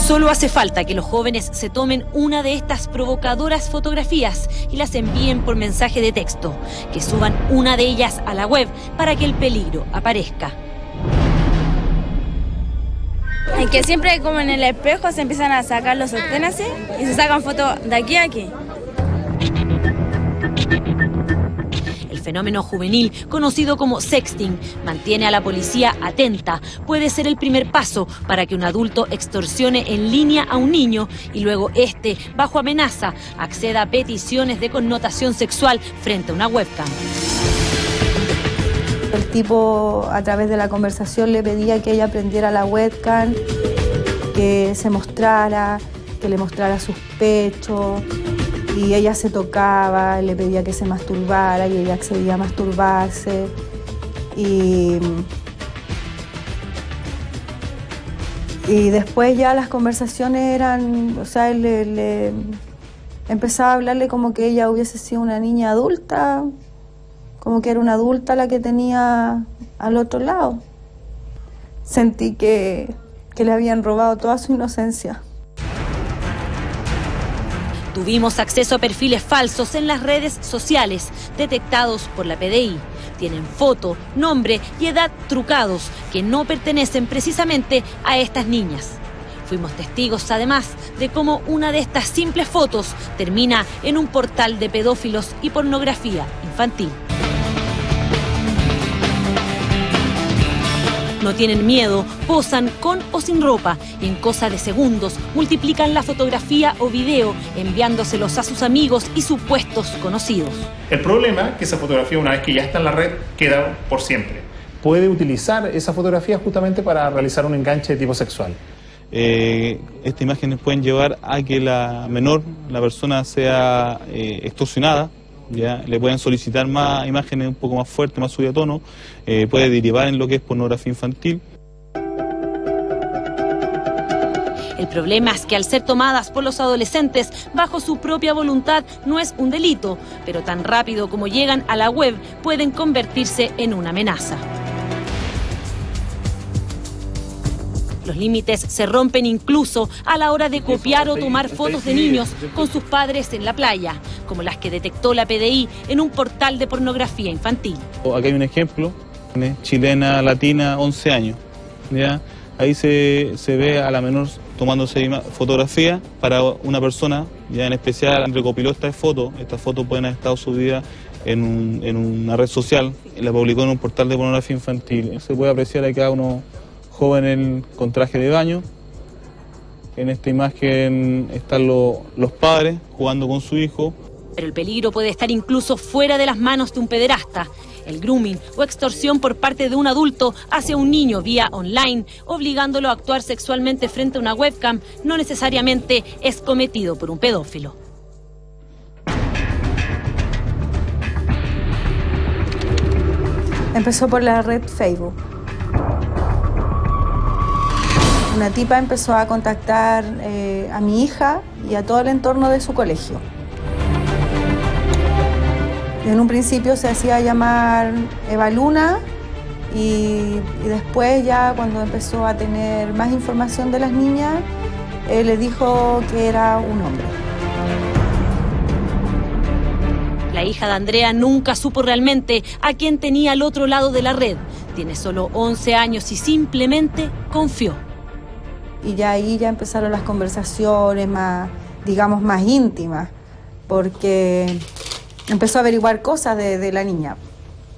Solo hace falta que los jóvenes se tomen una de estas provocadoras fotografías y las envíen por mensaje de texto, que suban una de ellas a la web para que el peligro aparezca. En que siempre como en el espejo se empiezan a sacar los sostenes así y se sacan fotos de aquí a aquí. El fenómeno juvenil, conocido como sexting, mantiene a la policía atenta. Puede ser el primer paso para que un adulto extorsione en línea a un niño y luego este, bajo amenaza, acceda a peticiones de connotación sexual frente a una webcam. El tipo, a través de la conversación, le pedía que ella prendiera la webcam, que se mostrara, que le mostrara sus pechos. Y ella se tocaba, le pedía que se masturbara y ella accedía a masturbarse. Y después ya las conversaciones eran, o sea, él le empezaba a hablarle como que ella hubiese sido una niña adulta, como que era una adulta la que tenía al otro lado. Sentí que le habían robado toda su inocencia. Tuvimos acceso a perfiles falsos en las redes sociales, detectados por la PDI. Tienen foto, nombre y edad trucados, que no pertenecen precisamente a estas niñas. Fuimos testigos, además, de cómo una de estas simples fotos termina en un portal de pedófilos y pornografía infantil. No tienen miedo, posan con o sin ropa y en cosa de segundos multiplican la fotografía o video enviándoselos a sus amigos y supuestos conocidos. El problema es que esa fotografía, una vez que ya está en la red, queda por siempre. Puede utilizar esa fotografía justamente para realizar un enganche de tipo sexual. Estas imágenes pueden llevar a que la persona sea extorsionada. Ya le pueden solicitar más imágenes un poco más fuertes, más subidas de tono, puede derivar en lo que es pornografía infantil. El problema es que al ser tomadas por los adolescentes bajo su propia voluntad no es un delito, pero tan rápido como llegan a la web pueden convertirse en una amenaza. Los límites se rompen incluso a la hora de copiar o tomar fotos de niños con sus padres en la playa, como las que detectó la PDI en un portal de pornografía infantil. Aquí hay un ejemplo, chilena, latina, 11 años. ¿Ya? Ahí se ve a la menor tomándose fotografía para una persona, ya en especial recopiló estas fotos pueden haber estado subidas en una red social, la publicó en un portal de pornografía infantil. Se puede apreciar acá uno joven con traje de baño. En esta imagen están los padres jugando con su hijo. Pero el peligro puede estar incluso fuera de las manos de un pederasta. El grooming o extorsión por parte de un adulto hacia un niño vía online, obligándolo a actuar sexualmente frente a una webcam, no necesariamente es cometido por un pedófilo. Empezó por la red Facebook. Una tipa empezó a contactar a mi hija y a todo el entorno de su colegio. En un principio se hacía llamar Eva Luna y después ya cuando empezó a tener más información de las niñas, le dijo que era un hombre. La hija de Andrea nunca supo realmente a quién tenía al otro lado de la red. Tiene solo 11 años y simplemente confió. Y ya ahí ya empezaron las conversaciones más, digamos, más íntimas, porque empezó a averiguar cosas de la niña.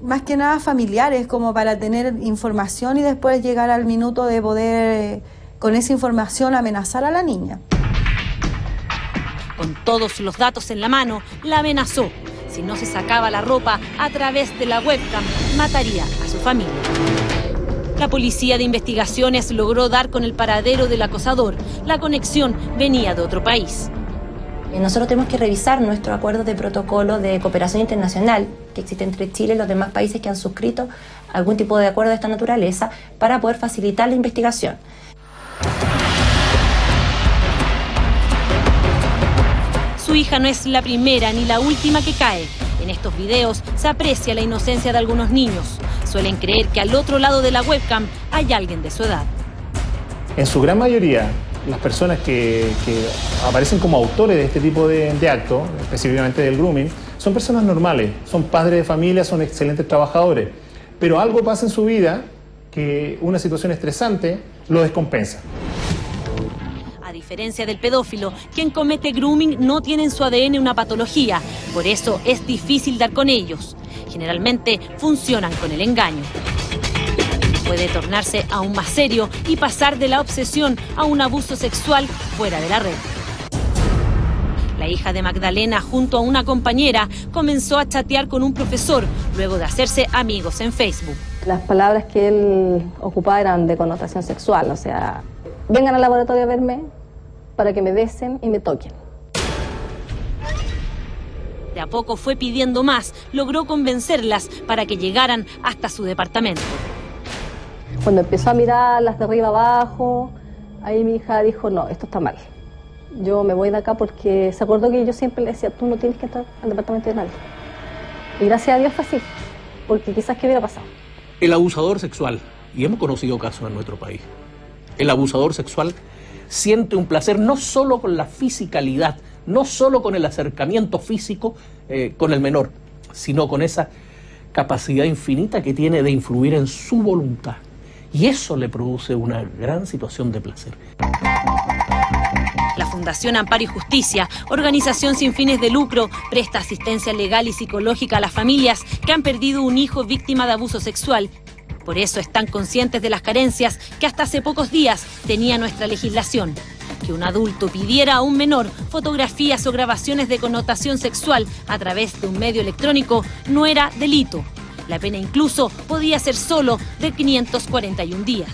Más que nada familiares, como para tener información y después llegar al minuto de poder, con esa información, amenazar a la niña. Con todos los datos en la mano, la amenazó. Si no se sacaba la ropa a través de la webcam, mataría a su familia. La policía de investigaciones logró dar con el paradero del acosador. La conexión venía de otro país. Nosotros tenemos que revisar nuestro acuerdo de protocolo de cooperación internacional que existe entre Chile y los demás países que han suscrito algún tipo de acuerdo de esta naturaleza para poder facilitar la investigación. Su hija no es la primera ni la última que cae. En estos videos se aprecia la inocencia de algunos niños. Suelen creer que al otro lado de la webcam hay alguien de su edad. En su gran mayoría, las personas que aparecen como autores de este tipo de actos, específicamente del grooming, son personas normales, son padres de familia, son excelentes trabajadores, pero algo pasa en su vida que una situación estresante lo descompensa. A diferencia del pedófilo, quien comete grooming no tiene en su ADN una patología, por eso es difícil dar con ellos. Generalmente funcionan con el engaño. Puede tornarse aún más serio y pasar de la obsesión a un abuso sexual fuera de la red. La hija de Magdalena, junto a una compañera, comenzó a chatear con un profesor luego de hacerse amigos en Facebook. Las palabras que él ocupaba eran de connotación sexual, o sea, vengan al laboratorio a verme para que me besen y me toquen. De a poco fue pidiendo más, logró convencerlas para que llegaran hasta su departamento. Cuando empezó a mirarlas de arriba abajo, ahí mi hija dijo, no, esto está mal. Yo me voy de acá porque se acordó que yo siempre le decía, tú no tienes que entrar al departamento de nadie. Y gracias a Dios fue así, porque quizás qué hubiera pasado. El abusador sexual, y hemos conocido casos en nuestro país, el abusador sexual siente un placer no solo con la fisicalidad, no solo con el acercamiento físico con el menor, sino con esa capacidad infinita que tiene de influir en su voluntad. Y eso le produce una gran situación de placer. La Fundación Amparo y Justicia, organización sin fines de lucro, presta asistencia legal y psicológica a las familias que han perdido un hijo víctima de abuso sexual. Por eso están conscientes de las carencias que hasta hace pocos días tenía nuestra legislación. Que un adulto pidiera a un menor fotografías o grabaciones de connotación sexual a través de un medio electrónico no era delito. La pena incluso podía ser solo de 541 días.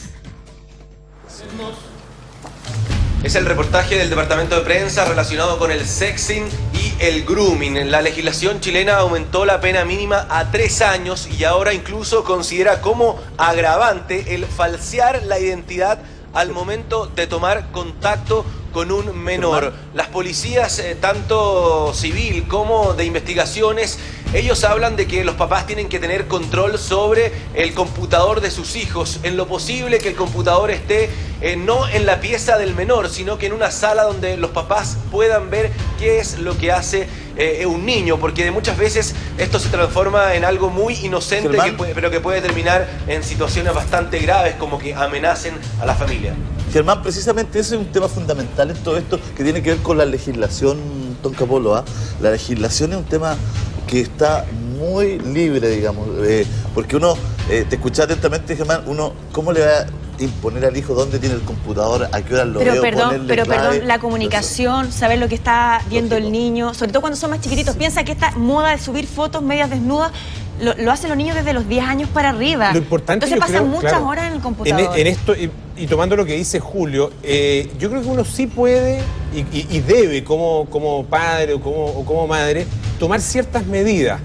Es el reportaje del Departamento de Prensa relacionado con el sexting y el grooming. La legislación chilena aumentó la pena mínima a 3 años y ahora incluso considera como agravante el falsear la identidad al momento de tomar contacto con un menor. Las policías, tanto civil como de investigaciones, ellos hablan de que los papás tienen que tener control sobre el computador de sus hijos, en lo posible que el computador esté no en la pieza del menor, sino que en una sala donde los papás puedan ver qué es lo que hace un niño, porque de muchas veces esto se transforma en algo muy inocente, pero que puede terminar en situaciones bastante graves, como que amenacen a la familia. Germán, precisamente ese es un tema fundamental en todo esto que tiene que ver con la legislación, Don Capolo. La legislación es un tema que está muy libre, digamos, porque uno, te escucha atentamente, Germán, uno, ¿cómo le va a imponer al hijo dónde tiene el computador, a qué hora lo veo, perdón, la comunicación, saber lo que está viendo el niño, sobre todo cuando son más chiquititos, sí. Piensa que esta moda de subir fotos medias desnudas lo hacen los niños desde los 10 años para arriba. Lo importante, entonces pasan muchas horas en el computador. En esto, y tomando lo que dice Julio, yo creo que uno sí puede y debe como padre o como madre tomar ciertas medidas.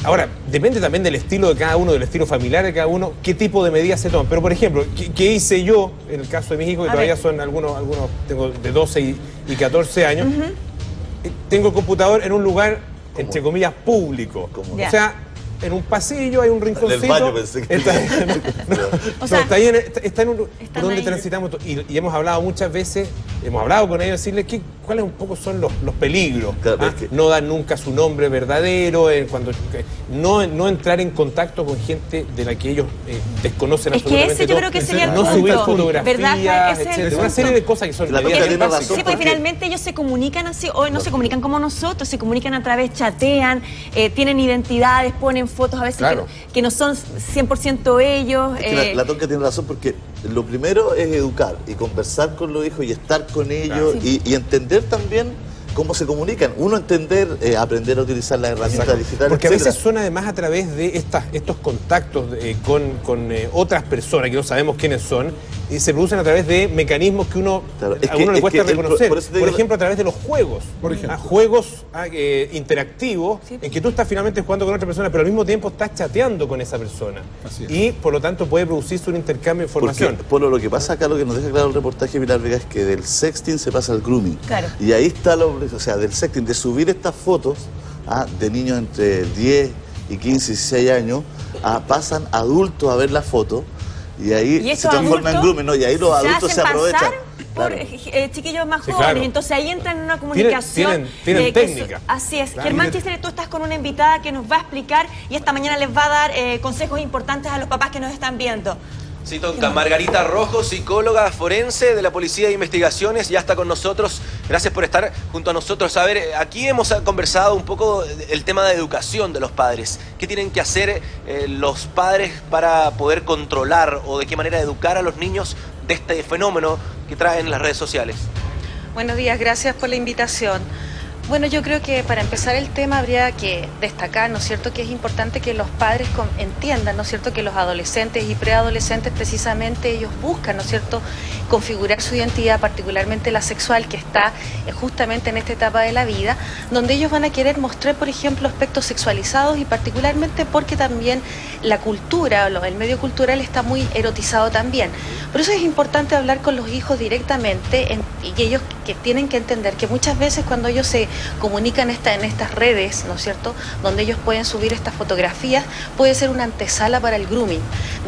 Ahora, depende también del estilo de cada uno, del estilo familiar de cada uno, qué tipo de medidas se toman. Pero, por ejemplo, ¿qué hice yo en el caso de mis hijos, que todavía son algunos tengo de 12 y 14 años? Tengo el computador en un lugar, entre comillas, público. O sea, en un pasillo hay un rinconcito. En el baño pensé que está en un por donde transitamos. Y hemos hablado muchas veces, hemos hablado con ellos, decirles cuáles un poco son los peligros. Claro, no dar nunca su nombre verdadero, no entrar en contacto con gente de la que ellos desconocen absolutamente. Es que ese yo creo que sería el punto. No subir fotografías, etcétera. Una serie de cosas que son básicas. Sí, porque finalmente ellos se comunican así, hoy no se comunican como nosotros, se comunican a través, chatean, tienen identidades, ponen fotos a veces que no son 100% ellos. Es que la Tonka tiene razón, porque lo primero es educar y conversar con los hijos y estar con ellos y entender también cómo se comunican. Uno entender, aprender a utilizar las herramientas digitales. Porque a veces son además a través de estos contactos con otras personas que no sabemos quiénes son, y se producen a través de mecanismos que a uno le cuesta reconocer. Por ejemplo, a través de los juegos. Juegos interactivos, en que tú estás finalmente jugando con otra persona, pero al mismo tiempo estás chateando con esa persona. Y por lo tanto puede producirse un intercambio de información. Porque, Polo, lo que pasa acá, lo que nos deja claro el reportaje de Pilar Vega, es que del sexting se pasa al grooming. Y ahí está o sea, del sexting, de subir estas fotos de niños entre 10 y 15, 16 años, pasan adultos a ver la foto y ahí se transforma en grooming, ¿no? Y ahí los adultos se aprovechan. por chiquillos más jóvenes. Entonces ahí entran en una comunicación. Tienen técnica. Así es. Germán Chisler, tú estás con una invitada que nos va a explicar y esta mañana les va a dar consejos importantes a los papás que nos están viendo. Sí, Tonka. Margarita Rojo, psicóloga forense de la Policía de Investigaciones, ya está con nosotros. Gracias por estar junto a nosotros. A ver, aquí hemos conversado un poco el tema de educación de los padres. ¿Qué tienen que hacer los padres para poder controlar o de qué manera educar a los niños de este fenómeno que traen las redes sociales? Buenos días, gracias por la invitación. Bueno, yo creo que para empezar el tema habría que destacar, ¿no es cierto?, que es importante que los padres entiendan, ¿no es cierto?, que los adolescentes y preadolescentes precisamente ellos buscan, ¿no es cierto?, configurar su identidad, particularmente la sexual, que está justamente en esta etapa de la vida, donde ellos van a querer mostrar, por ejemplo, aspectos sexualizados y particularmente porque también la cultura, el medio cultural está muy erotizado también. Por eso es importante hablar con los hijos directamente y ellos que tienen que entender que muchas veces cuando ellos se comunican en estas redes, ¿no es cierto?, donde ellos pueden subir estas fotografías, puede ser una antesala para el grooming,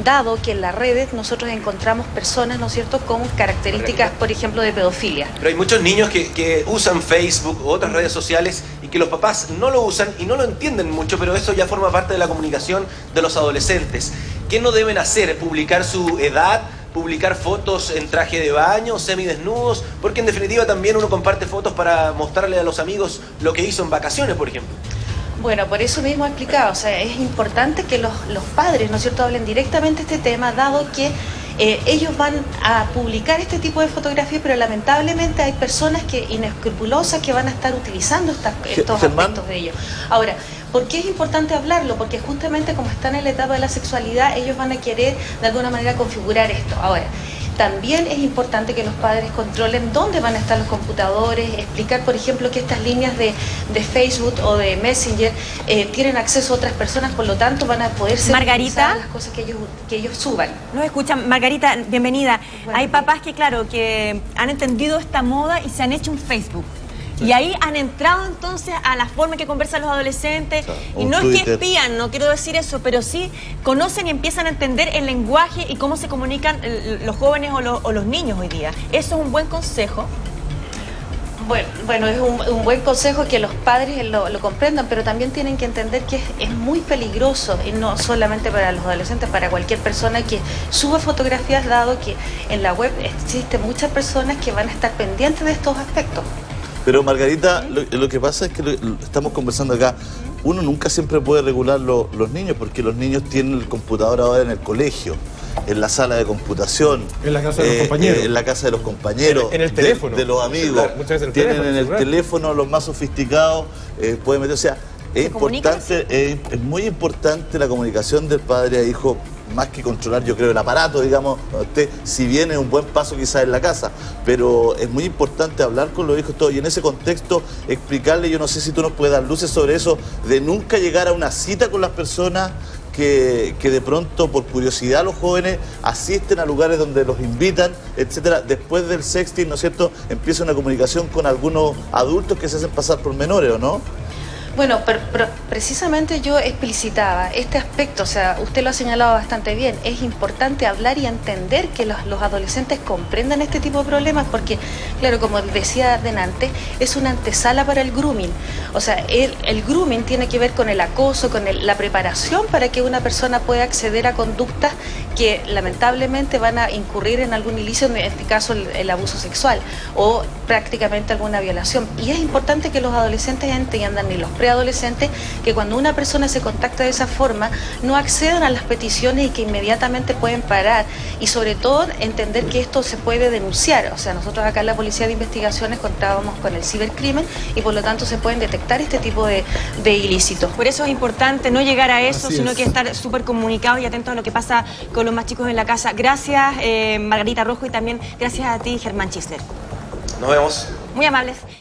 dado que en las redes nosotros encontramos personas, ¿no es cierto?, con características, por ejemplo, de pedofilia. Pero hay muchos niños que usan Facebook u otras redes sociales y que los papás no lo usan y no lo entienden mucho, pero eso ya forma parte de la comunicación de los adolescentes. ¿Qué no deben hacer? ¿Publicar su edad? ¿Publicar fotos en traje de baño, semidesnudos? Porque en definitiva también uno comparte fotos para mostrarle a los amigos lo que hizo en vacaciones, por ejemplo. Bueno, por eso mismo he explicado, o sea, es importante que los padres, ¿no es cierto?, hablen directamente de este tema, dado que ellos van a publicar este tipo de fotografías, pero lamentablemente hay personas inescrupulosas que van a estar utilizando estos aspectos de ellos. Ahora, ¿por qué es importante hablarlo? Porque justamente como están en la etapa de la sexualidad, ellos van a querer de alguna manera configurar esto. Ahora, también es importante que los padres controlen dónde van a estar los computadores, explicar, por ejemplo, que estas líneas de Facebook o de Messenger tienen acceso a otras personas, por lo tanto van a poder ser Margarita, las cosas que ellos suban. Nos escuchan. Margarita, bienvenida. Hay papás que, claro, que han entendido esta moda y se han hecho un Facebook. Y ahí han entrado entonces a la forma en que conversan los adolescentes. Y no es que espían, no quiero decir eso, pero sí conocen y empiezan a entender el lenguaje y cómo se comunican los jóvenes o los niños hoy día. ¿Eso es un buen consejo? Bueno, es un buen consejo que los padres lo comprendan, pero también tienen que entender que es muy peligroso, y no solamente para los adolescentes, para cualquier persona que suba fotografías, dado que en la web existen muchas personas que van a estar pendientes de estos aspectos. Pero Margarita, lo que pasa es que estamos conversando acá, uno nunca siempre puede regular los niños, porque los niños tienen el computador ahora en el colegio, en la sala de computación, en la casa de los compañeros, en la casa de los compañeros, en el teléfono de los amigos, claro, muchas veces tienen en el teléfono los más sofisticados, pueden meter, o sea, es muy importante la comunicación del padre a hijo, más que controlar, yo creo, el aparato, digamos, si bien es un buen paso quizás en la casa, pero es muy importante hablar con los hijos todos y en ese contexto explicarle, yo no sé si tú nos puedes dar luces sobre eso, de nunca llegar a una cita con las personas que de pronto por curiosidad los jóvenes asisten a lugares donde los invitan, etcétera. Después del sexting, ¿no es cierto?, empieza una comunicación con algunos adultos que se hacen pasar por menores, ¿o no? Bueno, pero precisamente yo explicitaba este aspecto, o sea, usted lo ha señalado bastante bien, es importante hablar y entender que los adolescentes comprendan este tipo de problemas porque, claro, como decía delante, es una antesala para el grooming. O sea, el grooming tiene que ver con el acoso, con la preparación para que una persona pueda acceder a conductas que lamentablemente van a incurrir en algún ilícito, en este caso el abuso sexual o prácticamente alguna violación. Y es importante que los adolescentes entiendan, y los preadolescentes, que cuando una persona se contacta de esa forma no accedan a las peticiones y que inmediatamente pueden parar y sobre todo entender que esto se puede denunciar. O sea, nosotros acá en la Policía de Investigaciones contábamos con el cibercrimen y por lo tanto se pueden detectar este tipo de ilícitos. Por eso es importante no llegar a eso, sino que estar súper comunicados y atentos a lo que pasa con los más chicos en la casa. Gracias, Margarita Rojo, y también gracias a ti, Germán Chisler. Nos vemos. Muy amables.